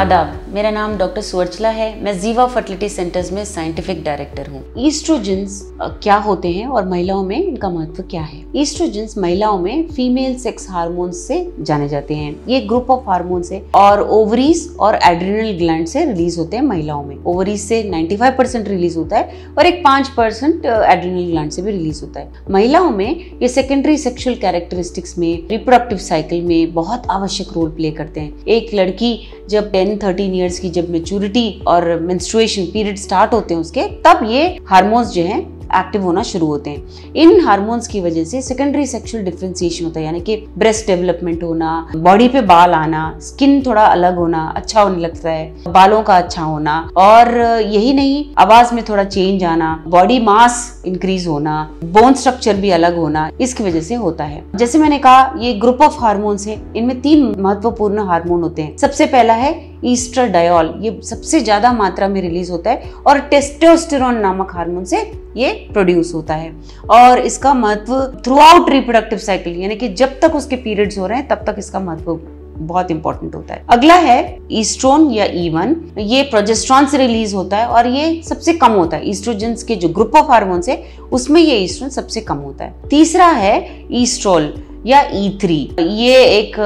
आदाब, मेरा नाम डॉक्टर सुवर्चला है। मैं जीवा फर्टिलिटी सेंटर्स में साइंटिफिक डायरेक्टर हूँ। ईस्ट्रोजेंस क्या होते हैं और महिलाओं में इनका महत्व क्या है? ईस्ट्रोजेंस महिलाओं में फीमेल सेक्स हार्मोन्स से जाने जाते हैं। ये ग्रुप ऑफ हार्मोन्स है और ओवरीज और एड्रिनल ग्लैंड से रिलीज होते हैं महिलाओं में। ओवरीज से 95% रिलीज होता है और एक 5% एड्रिनल ग्लैंड से भी रिलीज होता है। महिलाओं में ये सेकेंडरी सेक्सुअल कैरेक्टरिस्टिक्स में, रिप्रोडक्टिव साइकिल में बहुत आवश्यक रोल प्ले करते हैं। एक लड़की जब 10-13 ईयर्स की जब मैच्योरिटी और मेंस्ट्रुएशन पीरियड स्टार्ट होते हैं उसके, तब ये हार्मोन्स जो हैं एक्टिव होना शुरू होते हैं। इन हार्मोन्स की वजह से सेकेंडरी सेक्सुअल डिफरेंशिएशन होता है, यानी कि ब्रेस्ट डेवलपमेंट होना, बॉडी पे बाल आना, स्किन थोड़ा अलग होना, अच्छा होने लगता है, बालों का अच्छा होना, और यही नहीं, आवाज में थोड़ा चेंज आना, बॉडी मास इंक्रीज होना, बोन स्ट्रक्चर भी अलग होना, इसकी वजह से होता है। जैसे मैंने कहा, ये ग्रुप ऑफ हार्मोन्स है। इनमें 3 महत्वपूर्ण हार्मोन होते हैं। सबसे पहला है ईस्ट्राडायोल, ये सबसे ज्यादा मात्रा में रिलीज होता है और टेस्टोस्टेरोन नामक हार्मोन से ये प्रोड्यूस होता है, और इसका महत्व थ्रू आउट रिप्रोडक्टिव साइकिल, यानी कि जब तक उसके पीरियड्स हो रहे हैं तब तक इसका महत्व बहुत इंपॉर्टेंट होता है। अगला है ईस्ट्रोन या E1, ये प्रोजेस्टेरॉन से रिलीज होता है और ये सबसे कम होता है। ईस्ट्रोजेंस के जो ग्रुप ऑफ हार्मोन्स है उसमें ये ईस्ट्रोन सबसे कम होता है। तीसरा है ईस्ट्रोल या E3, ये एक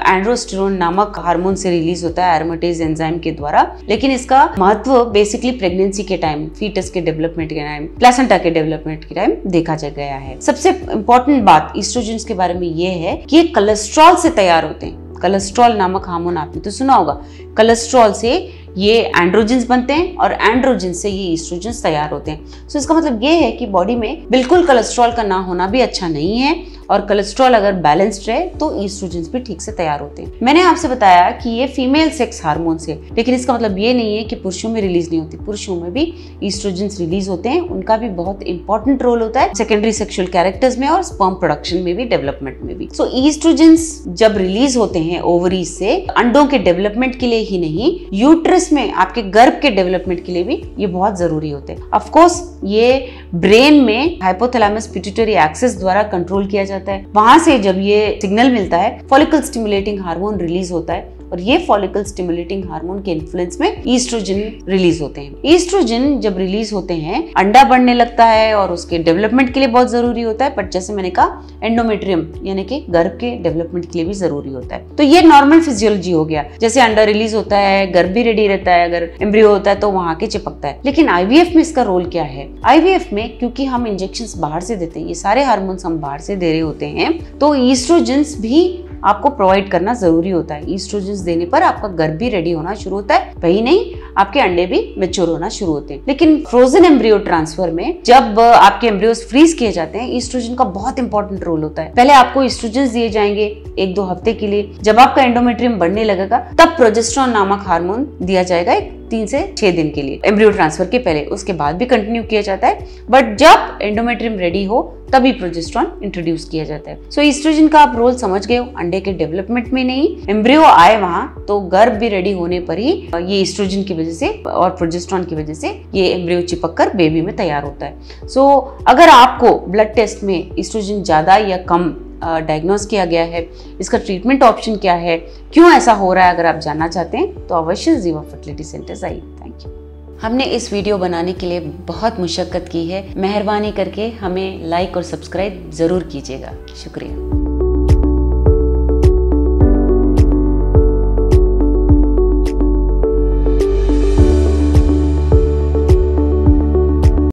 एंड्रोस्टेरोन नामक हार्मोन से रिलीज होता है एरोमेटेज एंजाइम के द्वारा, लेकिन इसका महत्व बेसिकली प्रेगनेंसी के टाइम, फीटस के डेवलपमेंट के टाइम, प्लेसेंटा के डेवलपमेंट के टाइम देखा गया है। सबसे इंपॉर्टेंट बात ईस्ट्रोजेंस के बारे में ये है कि ये कोलेस्ट्रॉल से तैयार होते हैं। कोलेस्ट्रॉल नामक हार्मोन आपने तो सुना होगा। कोलेस्ट्रॉल से ये एंड्रोजेंस बनते हैं और एंड्रोजेंस से ये ईस्ट्रोजेंस तैयार होते हैं। सो इसका मतलब ये है कि बॉडी में बिल्कुल कोलेस्ट्रॉल का ना होना भी अच्छा नहीं है, और कोलेस्ट्रॉल अगर बैलेंस्ड रहे तो ईस्ट्रोजेंस भी ठीक से तैयार होते हैं। मैंने आपसे बताया कि ये फीमेल सेक्स हार्मोन्स है, लेकिन इसका मतलब ये नहीं है कि पुरुषों में रिलीज नहीं होती। पुरुषों में भी ईस्ट्रोजेंस रिलीज होते हैं, उनका भी बहुत इंपॉर्टेंट रोल होता है सेकेंडरी सेक्सुअल कैरेक्टर्स में और स्पर्म प्रोडक्शन में भी, डेवलपमेंट में भी। सो ईस्ट्रोजेंस जब रिलीज होते हैं ओवरीज से, अंडों के डेवलपमेंट के लिए ही नहीं, यूट्रस में आपके गर्भ के डेवलपमेंट के लिए भी ये बहुत जरूरी होते हैं। ऑफ कोर्स ये ब्रेन में हाइपोथैलेमस पिट्यूटरी एक्सिस द्वारा कंट्रोल किया जाता है। वहां से जब ये सिग्नल मिलता है, फॉलिकल स्टिमुलेटिंग हार्मोन रिलीज होता है, और ये फॉलिकल स्टिमुलेटिंग हार्मोन के इन्फ्लुएंस में ईस्ट्रोजन रिलीज होते हैं। ईस्ट्रोजन जब रिलीज होते हैं, अंडा बढ़ने लगता है और उसके डेवलपमेंट के लिए बहुत जरूरी होता है, बट जैसे मैंने कहा, एंडोमेट्रियम यानी कि गर्भ के डेवलपमेंट के लिए भी जरूरी होता है। तो ये नॉर्मल फिजियोलॉजी हो गया। जैसे अंडा रिलीज होता है, गर्भ भी रेडी रहता है, अगर एम्ब्रियो होता है तो वहां के चिपकता है। लेकिन आईवीएफ में इसका रोल क्या है? आईवीएफ में क्योंकि हम इंजेक्शंस बाहर से देते हैं, ये सारे हार्मोन्स हम बाहर से दे रहे होते हैं, तो ईस्ट्रोजेंस भी आपको प्रोवाइड करना जरूरी होता है। ईस्ट्रोजेंस देने पर आपका गर्भ भी रेडी होना शुरू होता है, वही नहीं, आपके अंडे भी मैच्योर होना शुरू होते हैं। लेकिन फ्रोजन एम्ब्रियो ट्रांसफर में जब आपके एम्ब्रियोस फ्रीज किए जाते हैं, ईस्ट्रोजन का बहुत इंपॉर्टेंट रोल होता है। पहले आपको ईस्ट्रोजेंस दिए जाएंगे 1-2 हफ्ते के लिए। जब आपका एंडोमेट्रियम बढ़ने लगेगा तब प्रोजेस्टेरॉन नामक हार्मोन दिया जाएगा 3 से 6 दिन के लिए, एम्ब्रियो ट्रांसफर के पहले। उसके बाद भी कंटिन्यू किया जाता है, बट जब एंडोमेट्रियम रेडी हो तभी प्रोजेस्टेरॉन इंट्रोड्यूस किया जाता है। सो ईस्ट्रोजन का आप रोल समझ गए हो, अंडे के डेवलपमेंट में नहीं, एम्ब्रियो आए वहां तो गर्भ भी रेडी होने पर ही ये ईस्ट्रोजन की वजह से और प्रोजेस्टेरॉन की वजह से ये एम्ब्रियो चिपक कर बेबी में तैयार होता है। सो अगर आपको ब्लड टेस्ट में ईस्ट्रोजन ज्यादा या कम डायग्नोज किया गया है, इसका ट्रीटमेंट ऑप्शन क्या है, क्यों ऐसा हो रहा है, अगर आप जानना चाहते हैं तो अवश्य जीवा फर्टिलिटी सेंटर्स आइए। Thank you. हमने इस वीडियो बनाने के लिए बहुत मुशक्कत की है। मेहरबानी करके हमें लाइक और सब्सक्राइब जरूर कीजिएगा। शुक्रिया।